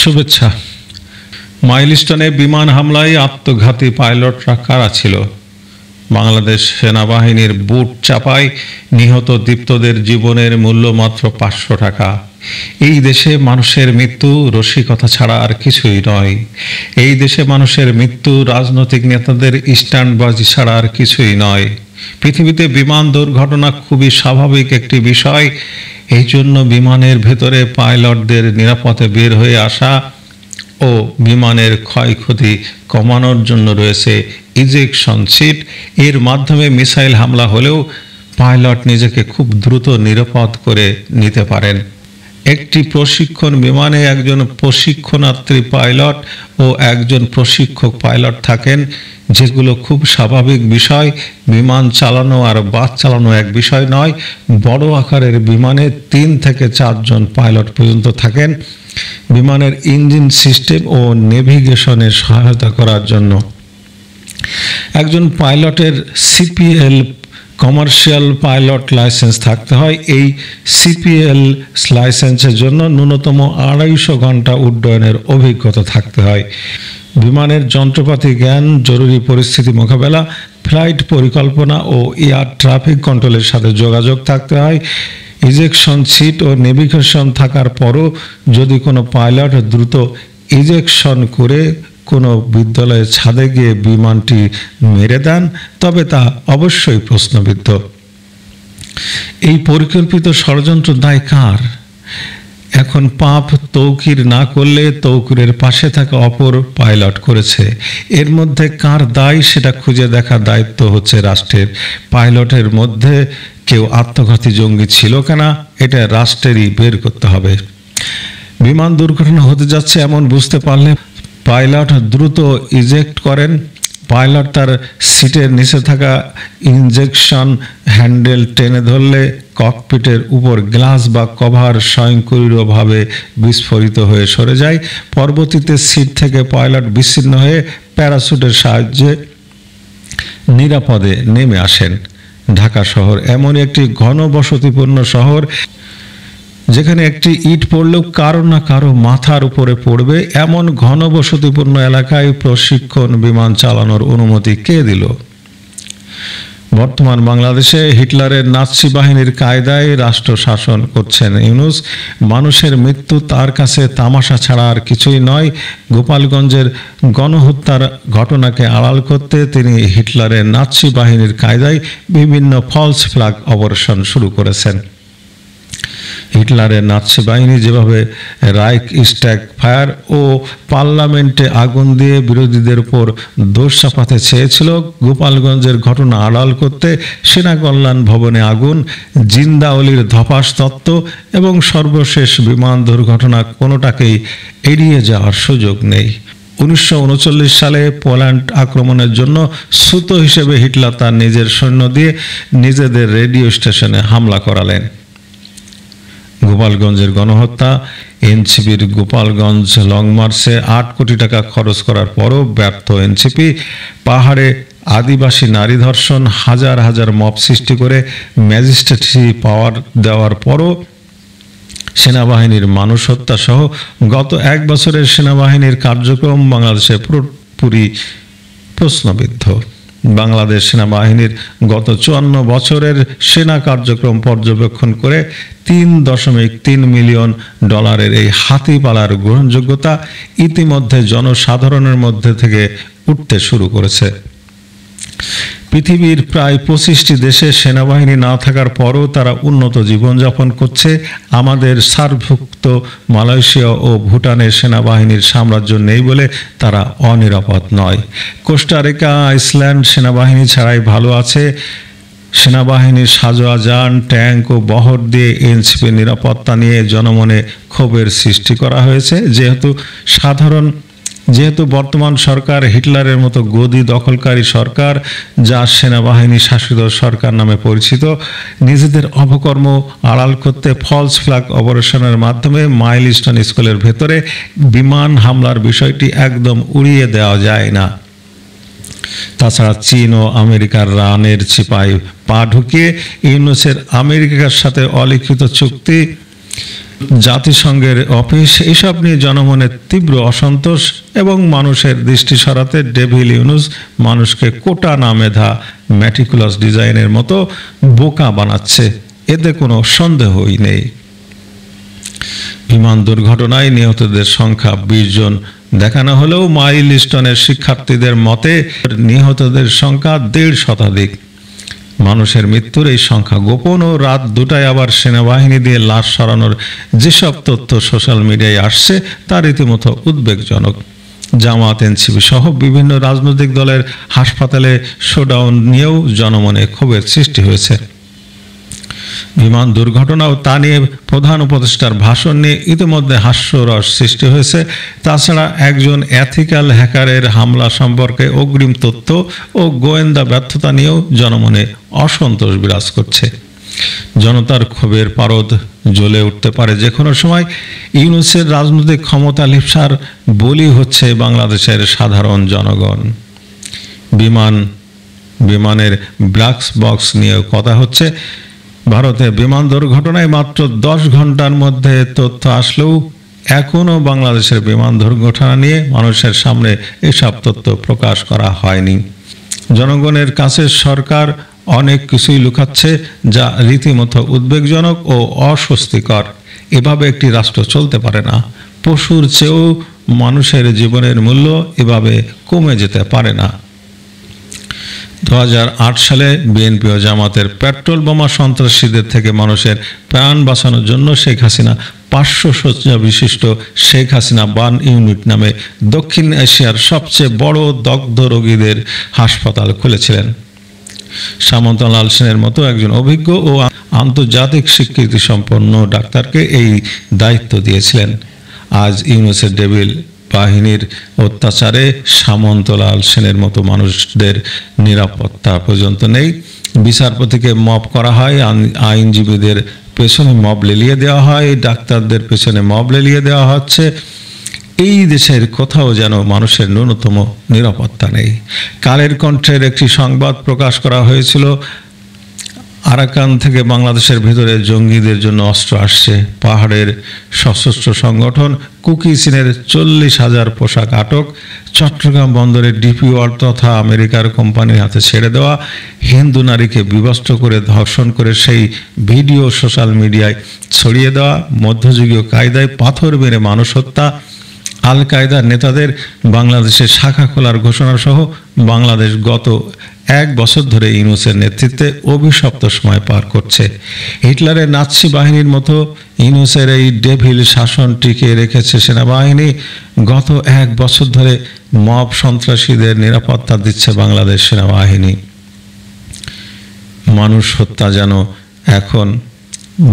শুভেচ্ছা। মাইলস্টোনে বিমান হামলায় আত্মঘাতী পাইলটরা কারা ছিল? বাংলাদেশ সেনাবাহিনীর বুট চাপায় নিহত দীপ্তদের জীবনের মূল্য মাত্র 500 টাকা। এই দেশে মানুষের মৃত্যু রসিকতা ছাড়া আর কিছুই নয়। এই দেশে মানুষের মৃত্যু রাজনৈতিক নেতাদের স্ট্যান্ডবাজি ছাড়া আর কিছুই নয়। পৃথিবীতে বিমান দুর্ঘটনা খুবই স্বাভাবিক একটি বিষয়। এই জন্য বিমানের ভেতরে পাইলটদের নিরাপদে বের হয়ে আসা ও বিমানের ক্ষয়ক্ষতি কমানোর জন্য রয়েছে ইজেকশন সিট। এর মাধ্যমে মিসাইল হামলা হলেও পাইলট নিজেকে খুব দ্রুত নিরাপদ করে নিতে পারেন। একটি প্রশিক্ষণ বিমানে একজন প্রশিক্ষণার্থী পাইলট ও একজন প্রশিক্ষক পাইলট থাকেন, যেগুলো খুব স্বাভাবিক বিষয়। বিমান চালানো আর বাস চালানো এক বিষয় নয়। বড় আকারের বিমানে 3 থেকে 4 জন পাইলট পর্যন্ত থাকেন বিমানের ইঞ্জিন সিস্টেম ও নেভিগেশনে সহায়তা করার জন্য। একজন পাইলটের সিপিএল কমার্শিয়াল পাইলট লাইসেন্স থাকতে হয়। এই সিপিএল লাইসেন্সের জন্য ন্যূনতম 250 ঘন্টা উড্ডয়নের অভিজ্ঞতা থাকতে হয়। বিমানের যন্ত্রপাতি জ্ঞান, জরুরি পরিস্থিতি মোকাবেলা, ফ্লাইট পরিকল্পনা ও এয়ার ট্রাফিক কন্ট্রোলের সাথে যোগাযোগ থাকতে হয়। ইজেকশন সিট ও নেভিগেশন থাকার পরও যদি কোনো পাইলট দ্রুত ইজেকশন করে কোনো বিদ্যালয়ের ছাদে গিয়ে বিমানটি মেরে দেন, তবে তা অবশ্যই প্রশ্নবিদ্ধ। এই পরিকল্পিত ষড়যন্ত্র দায় কার? এখন পাপ তৌকির না করলে তৌকিরের পাশে থাকা অপর পাইলট করেছে। এর মধ্যে কার দায় সেটা খুঁজে দেখার দায়িত্ব হচ্ছে রাষ্ট্রের। পাইলটের মধ্যে কেউ আত্মঘাতী জঙ্গি ছিল কিনা এটা রাষ্ট্রেরই বের করতে হবে। বিমান দুর্ঘটনা হতে যাচ্ছে এমন বুঝতে পারলে পাইলট দ্রুত ইজেক্ট করেন। পাইলট তার সিটের নিচে থাকা ইনজেকশন হ্যান্ডেল টেনে ধরলে ককপিটের উপর গ্লাস বা কভার স্বয়ংক্রিয়ভাবে বিস্ফোরিত হয়ে সরে যায়। পরবর্তীতে সিট থেকে পাইলট বিচ্ছিন্ন হয়ে প্যারাসুটের সাহায্যে নিরাপদে নেমে আসেন। ঢাকা শহর এমন একটি ঘনবসতিপূর্ণ শহর যেখানে একটি ইট পড়লেও কারো না কারো মাথার উপরে পড়বে। এমন ঘনবসতিপূর্ণ এলাকায় প্রশিক্ষণ বিমান চালানোর অনুমতি কে দিল? বর্তমান বাংলাদেশে হিটলারের নাৎসি বাহিনীর কায়দায় রাষ্ট্র শাসন করছেন ইউনূস। মানুষের মৃত্যু তার কাছে তামাশা ছাড়া আর কিছুই নয়। গোপালগঞ্জের গণহত্যার ঘটনাকে আড়াল করতে তিনি হিটলারের নাৎসি বাহিনীর কায়দায় বিভিন্ন ফলস ফ্ল্যাগ অপারেশন শুরু করেছেন। হিটলারের নাৎসি বাহিনী যেভাবে রাইক স্ট্যাগ ফায়ার ও পার্লামেন্টে আগুন দিয়ে বিরোধীদের উপর দোষ চাপাতে চেয়েছিল, গোপালগঞ্জের ঘটনা আড়াল করতে সেনা কল্যাণ ভবনে আগুন, জিন্দা অলির ধপাস তত্ত্ব এবং সর্বশেষ বিমান দুর্ঘটনা কোনোটাকেই এড়িয়ে যাওয়ার সুযোগ নেই। 1939 সালে পোল্যান্ড আক্রমণের জন্য সুতো হিসেবে হিটলার তার নিজের সৈন্য দিয়ে নিজেদের রেডিও স্টেশনে হামলা করালেন। গোপালগঞ্জের গণহত্যা, এনসিপির গোপালগঞ্জ লং মার্চে 8 কোটি টাকা খরচ করার পরও ব্যর্থ এনসিপি, পাহাড়ে আদিবাসী নারী ধর্ষণ, হাজার হাজার মব সৃষ্টি করে ম্যাজিস্ট্রেসি পাওয়ার দেওয়ার পরও সেনাবাহিনীর মানুষ হত্যা সহ গত 1 বছরের সেনাবাহিনীর কার্যক্রম বাংলাদেশে পুরোপুরি প্রশ্নবিদ্ধ। বাংলাদেশ সেনাবাহিনীর গত 54 বছরের সেনা কার্যক্রম পর্যবেক্ষণ করে $3.3 মিলিয়ন এই হাতিপালার গ্রহণযোগ্যতা ইতিমধ্যে জনসাধারণের মধ্যে থেকে উঠতে শুরু করেছে। পৃথিবীর প্রায় 25টি দেশে সেনাবাহিনী না থাকার পরও তারা উন্নত জীবনযাপন করছে। আমাদের সার্কভুক্ত মালয়েশিয়া ও ভুটানের সেনাবাহিনীর সাম্রাজ্য নেই বলে তারা অনিরাপদ নয়। কোস্টারিকা, আইসল্যান্ড সেনাবাহিনী ছাড়াই ভালো আছে। সেনাবাহিনীর সাজোয়া যান, ট্যাঙ্ক ও বহর দিয়ে এনসিপি নিরাপত্তা নিয়ে জনমনে ক্ষোভের সৃষ্টি করা হয়েছে। যেহেতু বর্তমান সরকার হিটলারের মতো গদি দখলকারী সরকার, যা সেনাবাহিনী শাসিত সরকার নামে পরিচিত, নিজেদের অপকর্ম আড়াল করতে ফলস ফ্ল্যাগ অপারেশনের মাধ্যমে মাইলস্টোন স্কুলের ভেতরে বিমান হামলার বিষয়টি একদম উড়িয়ে দেওয়া যায় না। তাছাড়া চীন ও আমেরিকার রানের চিপায় পা ঢুকিয়ে ইউনূসের আমেরিকার সাথে অলিখিত চুক্তি জাতিসংঘের অফিস এসব নিয়ে জনমনের তীব্র অসন্তোষ এবং মানুষের দৃষ্টি সরাতে ডেভিল ইউনুস মানুষকে কোটা না মেধা ম্যাটিকুলাস ডিজাইনের মতো বোকা বানাচ্ছে, এতে কোনো সন্দেহই নেই। বিমান দুর্ঘটনায় নিহতদের সংখ্যা 20 জন দেখানো হলেও মাইলস্টোনের শিক্ষার্থীদের মতে নিহতদের সংখ্যা 1.5 শতাধিক। মানুষের মৃত্যুর এই সংখ্যা গোপন ও রাত 2টায় আবার সেনাবাহিনী দিয়ে লাশ সরানোর যেসব তথ্য সোশ্যাল মিডিয়ায় আসছে তা রীতিমতো উদ্বেগজনক। জামাত, এনসিপি সহ বিভিন্ন রাজনৈতিক দলের হাসপাতালে শোডাউন নিয়েও জনমনে ক্ষোভের সৃষ্টি হয়েছে। বিমান দুর্ঘটনা ও তা নিয়ে প্রধান উপদেষ্টার ভাষণ নিয়ে ইতিমধ্যে হাস্যরস সৃষ্টি হয়েছে। তাছাড়া একজন এথিক্যাল হ্যাকারের হামলা সম্পর্কে অগ্রিম তথ্য ও গোয়েন্দা ব্যর্থতা নিয়েও জনমনে অসন্তোষ বিরাজ করছে। জনতার ক্ষোভের পারদ জ্বলে উঠতে পারে যে কোনো সময়। ইউনূসের রাজনৈতিক ক্ষমতা লিপ্সার বলি হচ্ছে বাংলাদেশের সাধারণ জনগণ। বিমানের ব্ল্যাক বক্স নিয়েও কথা হচ্ছে। ভারতে বিমান দুর্ঘটনায় মাত্র 10 ঘন্টার মধ্যে তথ্য আসলেও এখনও বাংলাদেশের বিমান দুর্ঘটনা নিয়ে মানুষের সামনে এসব তথ্য প্রকাশ করা হয়নি। জনগণের কাছে সরকার অনেক কিছুই লুকাচ্ছে, যা রীতিমতো উদ্বেগজনক ও অস্বস্তিকর। এভাবে একটি রাষ্ট্র চলতে পারে না। পশুর চেয়েও মানুষের জীবনের মূল্য এভাবে কমে যেতে পারে না। 2008 সালে বিএনপি ও জামাতের পেট্রোল বোমা সন্ত্রাসীদের থেকে মানুষের প্রাণ বাঁচানোর জন্য শেখ হাসিনা 500 শয্যা বিশিষ্ট শেখ হাসিনা 1 ইউনিট নামে দক্ষিণ এশিয়ার সবচেয়ে বড় দগ্ধ রোগীদের হাসপাতাল খুলেছিলেন। সামন্তলাল সেনের মতো একজন অভিজ্ঞ ও আন্তর্জাতিক স্বীকৃতি সম্পন্ন ডাক্তারকে এই দায়িত্ব দিয়েছিলেন। আজ ইউনূসের ডেভিল বাহিনীর অত্যাচারে সামন্তলাল সেনের মতো মানুষদের নিরাপত্তা পর্যন্ত নেই। বিচারপতিকে মব করা হয়, আইনজীবীদের পেছনে মব লেলিয়ে দেওয়া হয়, ডাক্তারদের পেছনে মব লেলিয়ে দেওয়া হচ্ছে। এই দেশের কোথাও যেন মানুষের ন্যূনতম নিরাপত্তা নেই। কালের কণ্ঠের একটি সংবাদ প্রকাশ করা হয়েছিল, আরাকান থেকে বাংলাদেশের ভিতরে জঙ্গিদের জন্য অস্ত্র আসছে। পাহাড়ের সশস্ত্র সংগঠন কুকি চীনের 40,000 পোশাক আটক। চট্টগ্রাম বন্দরের ডিপি ওয়ার্ল্ড তথা আমেরিকার কোম্পানির হাতে ছেড়ে দেওয়া। হিন্দু নারীকে বিবস্ত্র করে ধর্ষণ করে সেই ভিডিও সোশ্যাল মিডিয়ায় ছড়িয়ে দেওয়া। মধ্যযুগীয় কায়দায় পাথর মেরে মানুষ হত্যা। আল কায়দার নেতাদের বাংলাদেশে শাখা খোলার ঘোষণা সহ বাংলাদেশ গত 1 বছর ধরে ইউনূসের নেতৃত্বে অভিশপ্ত সময় পার করছে। হিটলারের নাৎসি বাহিনীর মতো ইউনূসের এই ডেভিল শাসন টিকিয়ে রেখেছে সেনাবাহিনী। গত 1 বছর ধরে মব সন্ত্রাসীদের নিরাপত্তা দিচ্ছে বাংলাদেশ সেনাবাহিনী। মানুষ হত্যা যেন এখন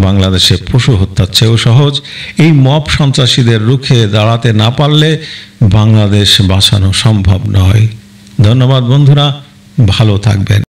বাংলাদেশে পশু হত্যার চেয়েও সহজ। এই মব সন্ত্রাসীদের রুখে দাঁড়াতে না পারলে বাংলাদেশ বাঁচানো সম্ভব নয়। ধন্যবাদ বন্ধুরা, ভালো থাকবেন।